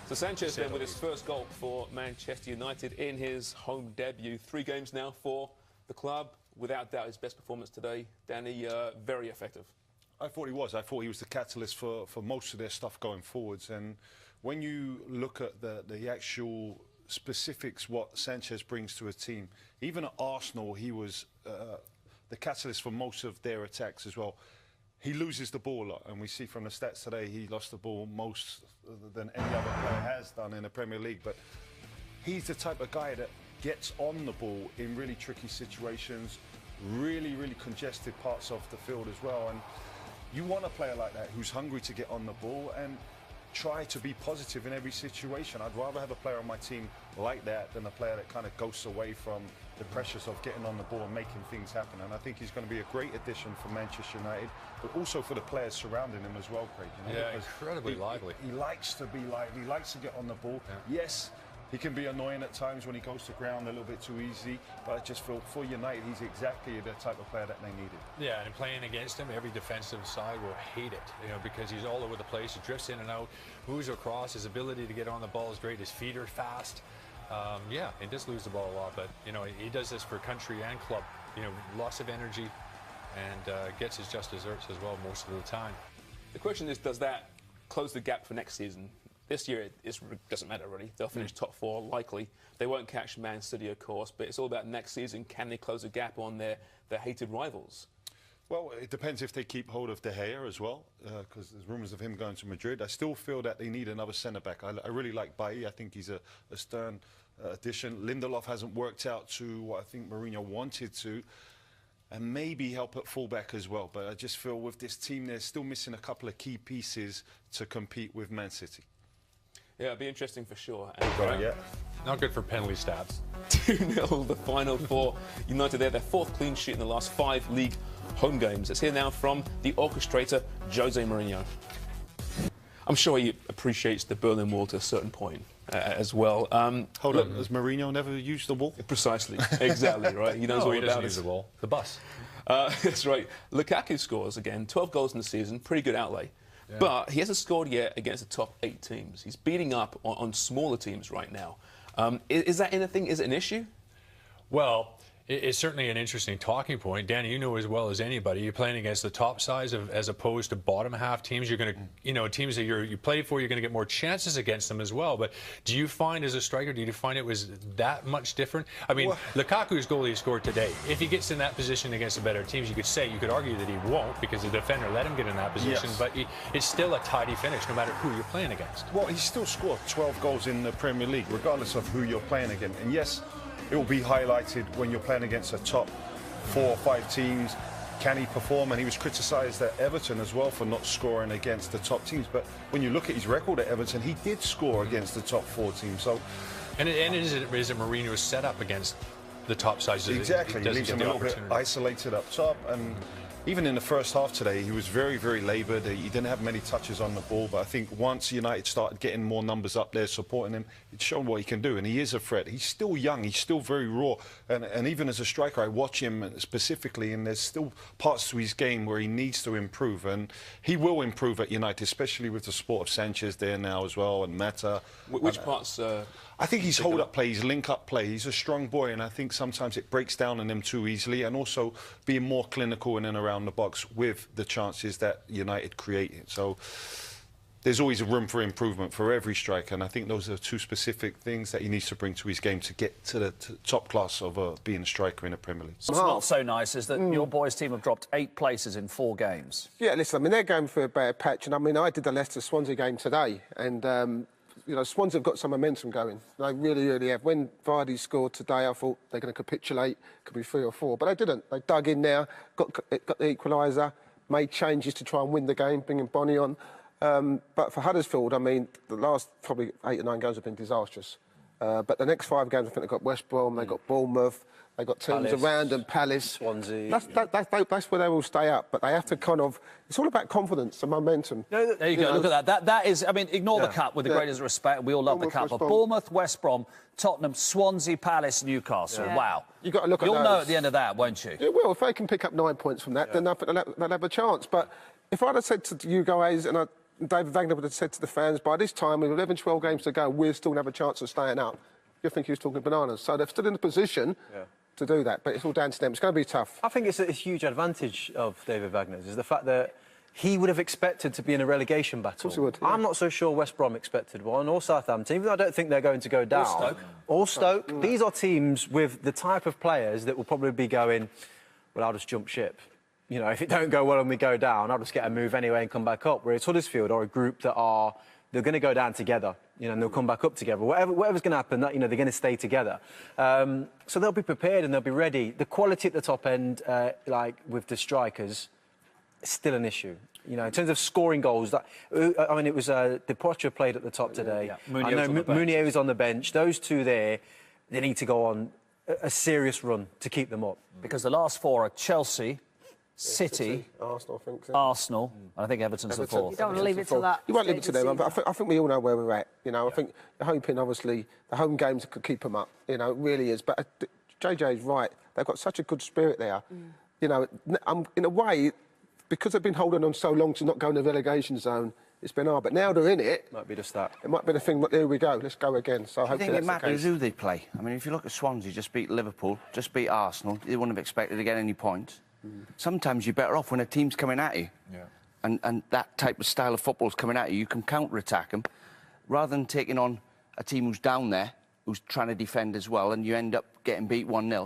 So Sanchez then with his first goal for Manchester United in his home debut. 3 games now for the club. Without doubt, his best performance today. Danny, very effective. I thought he was. I thought he was the catalyst for most of their stuff going forwards. And when you look at the actual specifics, what Sanchez brings to a team, even at Arsenal, he was the catalyst for most of their attacks as well. He loses the ball a lot, and we see from the stats today he lost the ball most than any other player has done in the Premier League. But he's the type of guy that gets on the ball in really tricky situations, really congested parts of the field as well. And you want a player like that who's hungry to get on the ball and try to be positive in every situation. I'd rather have a player on my team like that than a player that kind of ghosts away from the pressures of getting on the ball and making things happen. And I think he's going to be a great addition for Manchester United, but also for the players surrounding him as well, Craig. You know, yeah, incredibly lively. He likes to be lively, he likes to get on the ball. Yeah. Yes, he can be annoying at times when he goes to ground a little bit too easy, but I just feel for United, he's exactly the type of player that they needed. Yeah, and playing against him, every defensive side will hate it, you know, because he's all over the place. He drifts in and out, moves across. His ability to get on the ball is great. His feet are fast. Yeah, he does lose the ball a lot, but, you know, he does this for country and club. You know, lots of energy and gets his just desserts as well most of the time. The question is, does that close the gap for next season? This year, it doesn't matter, really. They'll finish top 4, likely. They won't catch Man City, of course, but it's all about next season. Can they close a gap on their hated rivals? Well, it depends if they keep hold of De Gea as well, because there's rumours of him going to Madrid. I still feel that they need another centre-back. I really like Bailly. I think he's a stern addition. Lindelof hasn't worked out to what I think Mourinho wanted to, and maybe help at fullback as well. But I just feel with this team, they're still missing a couple of key pieces to compete with Man City. Yeah, it'll be interesting for sure. And, yeah. Not good for penalty stats. 2-0 the final for United there. Their 4th clean sheet in the last 5 league home games. Let's hear now from the orchestrator, Jose Mourinho. I'm sure he appreciates the Berlin Wall to a certain point as well. Hold on, has Mourinho never used the wall? Precisely, exactly, right? He knows all he about doesn't it. use the wall. The bus. That's right. Lukaku scores again, 12 goals in the season, pretty good outlay. Yeah. But he hasn't scored yet against the top 8 teams. He's beating up on smaller teams right now. Is that anything? Is it an issue? Well, it's certainly an interesting talking point. Danny, you know as well as anybody, you're playing against the top sides as opposed to bottom half teams. You're going to, you know, teams that you play for, you're going to get more chances against them as well. But do you find as a striker, do you find it was that much different? I mean, well, Lukaku's goal he scored today, if he gets in that position against the better teams, you could argue that he won't because the defender let him get in that position. Yes. But it's still a tidy finish no matter who you're playing against. Well, he still scored 12 goals in the Premier League, regardless of who you're playing against. And yes, it will be highlighted when you're playing against a top 4 or 5 teams. Can he perform? And he was criticised at Everton as well for not scoring against the top teams. But when you look at his record at Everton, he did score against the top 4 teams. So, is it Mourinho's set up against the top sides? Exactly. He leaves him a little bit isolated up top. And even in the first half today, he was very laboured. He didn't have many touches on the ball, but I think once United started getting more numbers up there supporting him, it's shown what he can do, and he is a threat. He's still young, he's still very raw, and even as a striker, I watch him specifically, and there's still parts to his game where he needs to improve, and he will improve at United, especially with the support of Sanchez there now as well, and Mata. Which parts? I think his hold-up play, his link-up play, he's a strong boy, and I think sometimes it breaks down on him too easily, and also being more clinical in and around the box with the chances that United create. So there's always a room for improvement for every striker, and I think those are 2 specific things that he needs to bring to his game to get to the top class of being a striker in the Premier League. What's not so nice is that your boys' team have dropped 8 places in 4 games. Yeah, listen, I mean, they're going for a bad patch, and I mean, I did the Leicester-Swansea game today, and you know, Swansea have got some momentum going. They really have. When Vardy scored today, I thought they're going to capitulate. Could be 3 or 4, but they didn't. They dug in there, got the equaliser, made changes to try and win the game, bringing Bonnie on. But for Huddersfield, I mean, the last probably 8 or 9 games have been disastrous. But the next 5 games, I think they've got West Brom, they've got Bournemouth, they've got teams around them, Palace. Swansea. That's where they will stay up. But they have to kind of... It's all about confidence and momentum. There you go, look at that. That is... I mean, ignore the cup with the greatest respect. We all love the cup. But Bournemouth, West Brom, Tottenham, Swansea, Palace, Newcastle. Yeah. Wow. You've got to look at those. You'll know at the end of that, won't you? It will. If they can pick up 9 points from that, then they'll have a chance. But if I'd have said to you guys, and David Wagner would have said to the fans, by this time, with 11, 12 games to go, we'll still have a chance of staying up. You think he was talking bananas. So they're still in the position to do that, but it's all down to them. It's going to be tough. I think it's a huge advantage of David Wagner's is the fact that he would have expected to be in a relegation battle. Of course he would, yeah. I'm not so sure West Brom expected one, or Southampton, even though I don't think they're going to go down. Or Stoke. These are teams with the type of players that will probably be going, well, I'll just jump ship. You know, if it don't go well and we go down, I'll just get a move anyway and come back up. Whereas Huddersfield are a group that they're going to go down together, you know, and they'll come back up together. Whatever's going to happen, you know, they're going to stay together. So they'll be prepared and they'll be ready. The quality at the top end, like with the strikers, is still an issue. You know, in terms of scoring goals, I mean, it was Depoitre played at the top today. Yeah. I know Meunier was on the bench. Those two there, they need to go on a serious run to keep them up. Because the last four are Chelsea, City, Arsenal, I think. Arsenal, and I think Everton's the fourth. You don't want to leave it to that. You won't leave it to stage them, of but I think we all know where we're at. You know, I think they're hoping, obviously, the home games could keep them up. You know, it really is. But JJ is right. They've got such a good spirit there. You know, in a way, because they've been holding on so long to not go in the relegation zone, it's been hard. But now they're in it. Might be just that. It might be the thing, but here we go. Let's go again. So I think it matters who they play. I mean, if you look at Swansea, just beat Liverpool, just beat Arsenal, they wouldn't have expected to get any points. Sometimes you're better off when a team's coming at you. And that type of style of football's coming at you, you can counter-attack them, rather than taking on a team who's down there, who's trying to defend as well, and you end up getting beat 1-0.